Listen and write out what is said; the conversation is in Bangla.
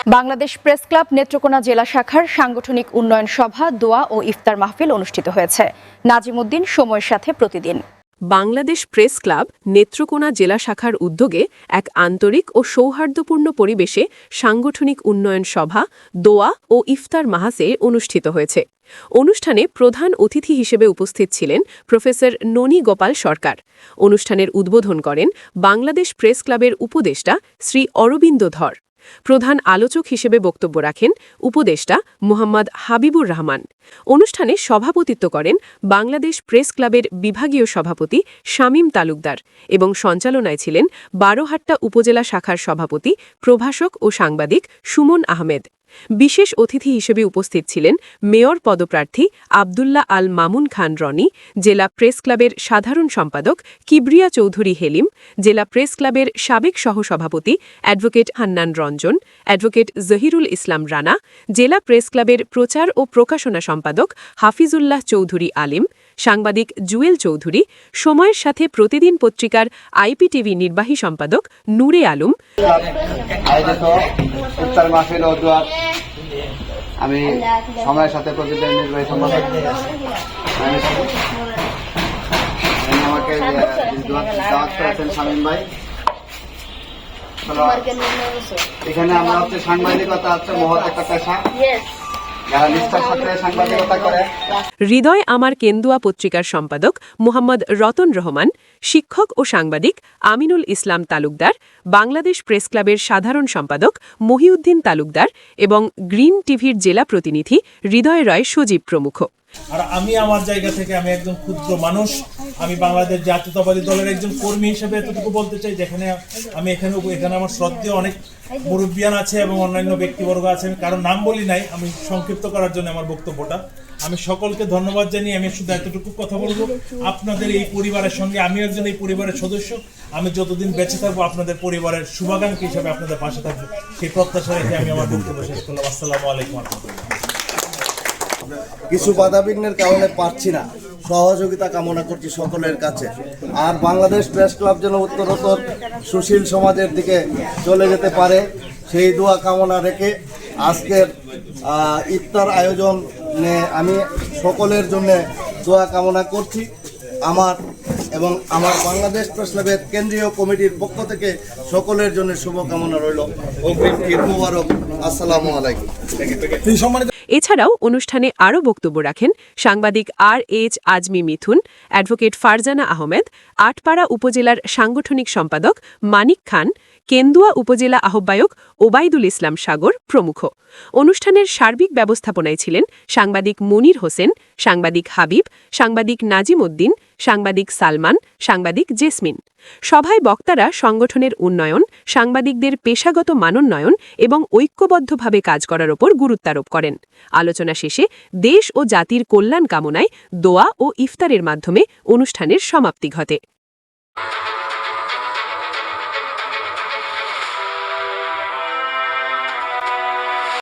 বাংলাদেশ প্রেস ক্লাব নেত্রকোনা জেলা শাখার সাংগঠনিক উন্নয়ন সভা, দোয়া ও ইফতার মাহফিল অনুষ্ঠিত হয়েছে। নাজিমুদ্দিন সময়ের সাথে প্রতিদিন। বাংলাদেশ প্রেস ক্লাব নেত্রকোনা জেলা শাখার উদ্যোগে এক আন্তরিক ও সৌহার্দ্যপূর্ণ পরিবেশে সাংগঠনিক উন্নয়ন সভা, দোয়া ও ইফতার মাহফিল অনুষ্ঠিত হয়েছে। অনুষ্ঠানে প্রধান অতিথি হিসেবে উপস্থিত ছিলেন প্রফেসর ননী গোপাল সরকার। অনুষ্ঠানের উদ্বোধন করেন বাংলাদেশ প্রেস ক্লাবের উপদেষ্টা শ্রী অরবিন্দ ধর। প্রধান আলোচক হিসেবে বক্তব্য রাখেন উপদেষ্টা মোহাম্মদ হাবিবুর রহমান। অনুষ্ঠানে সভাপতিত্ব করেন বাংলাদেশ প্রেস ক্লাবের বিভাগীয় সভাপতি শামীম তালুকদার এবং সঞ্চালনায় ছিলেন বারোহাট্টা উপজেলা শাখার সভাপতি, প্রভাষক ও সাংবাদিক সুমন আহমেদ। বিশেষ অতিথি হিসেবে উপস্থিত ছিলেন মেয়র পদপ্রার্থী আবদুল্লাহ আল মামুন খান রনি, জেলা প্রেস ক্লাবের সাধারণ সম্পাদক কিবরিয়া চৌধুরী হেলিম, জেলা প্রেস ক্লাবের সাবেক সহসভাপতি অ্যাডভোকেট হান্নান রঞ্জন, অ্যাডভোকেট জহিরুল ইসলাম রানা, জেলা প্রেস ক্লাবের প্রচার ও প্রকাশনা সম্পাদক হাফিজুল্লাহ চৌধুরী আলিম, সাংবাদিক জুয়েল চৌধুরী, সময়ের সাথে প্রতিদিন পত্রিকার আইপিটিভি নির্বাহী সম্পাদক নূরে আলম। আমি সময়ের সাথে প্রতিদিন নির্বাহী সম্পাদক আমাকে দাওয়াত করেছেন শামীম ভাই। এখানে আমরা হচ্ছে সাংবাদিকতা হচ্ছে মহৎ একটা পেশা, যারা নিষ্ঠার সাথে সাংবাদিকতা করে। হৃদয় আমার কেন্দুয়া পত্রিকার সম্পাদক মোহাম্মদ রতন রহমান, শিক্ষক ও সাংবাদিক আমিনুল ইসলাম তালুকদার, বাংলাদেশ প্রেস ক্লাবের সাধারণ সম্পাদক মহিউদ্দিন তালুকদার এবং গ্রিন টিভির জেলা প্রতিনিধি হৃদয় রয় সজীব প্রমুখ। আর আমি আমার জায়গা থেকে আমি একজন ক্ষুদ্র মানুষ, আমি বাংলাদেশ জাতীয়তাবাদী দলের একজন কর্মী হিসেবে এতটুকু বলতে চাই, যেখানে আমি এখানে আমার শ্রদ্ধেয় অনেক মুরব্বিয়ান আছে এবং অন্যান্য ব্যক্তিবর্গ আছেন, কারণ নাম বলি নাই, আমি সংক্ষিপ্ত করার জন্য আমার বক্তব্যটা। আমি সকলকে ধন্যবাদ জানিয়ে আমি শুধু এতটুকু কথা বলবো, আপনাদের এই পরিবারের সঙ্গে আমি একজন এই পরিবারের সদস্য, আমি যতদিন বেঁচে থাকবো আপনাদের পরিবারের শুভাকাঙ্ক্ষী হিসেবে আপনাদের পাশে থাকবো, সেই প্রত্যাশা রেখে আমি আমার বক্তব্য শেষ করলাম। আসসালামু আলাইকুম। কিছু বাধাবিঘ্নের কারণে পারছি না, সহযোগিতা কামনা করছি সকলের কাছে। আর বাংলাদেশ প্রেস ক্লাব যেন উত্তরোত্তর সুশীল সমাজের দিকে চলে যেতে পারে, সেই দোয়া কামনা রেখে আজকের ইফতার আয়োজনে আমি সকলের জন্য দোয়া কামনা করছি। আমার এবং আমার বাংলাদেশ প্রেস ক্লাবের কেন্দ্রীয় কমিটির পক্ষ থেকে সকলের জন্য শুভকামনা রইল। অগ্রিম ঈদ মুবারক। আসসালামু আলাইকুম। এছাড়াও অনুষ্ঠানে আরও বক্তব্য রাখেন সাংবাদিক আর.এইচ. আজমি মিথুন, অ্যাডভোকেট ফারজানা আহমেদ, আটপাড়া উপজেলার সাংগঠনিক সম্পাদক মানিক খান, কেন্দুয়া উপজেলা আহ্বায়ক ওবায়দুল ইসলাম সাগর প্রমুখ। অনুষ্ঠানের সার্বিক ব্যবস্থাপনায় ছিলেন সাংবাদিক মনির হোসেন, সাংবাদিক হাবিব, সাংবাদিক নাজিমুদ্দিন, সাংবাদিক সালমান, সাংবাদিক জেসমিন। সভায় বক্তারা সংগঠনের উন্নয়ন, সাংবাদিকদের পেশাগত মানোন্নয়ন এবং ঐক্যবদ্ধভাবে কাজ করার ওপর গুরুত্বারোপ করেন। আলোচনা শেষে দেশ ও জাতির কল্যাণ কামনায় দোয়া ও ইফতারের মাধ্যমে অনুষ্ঠানের সমাপ্তি ঘটে।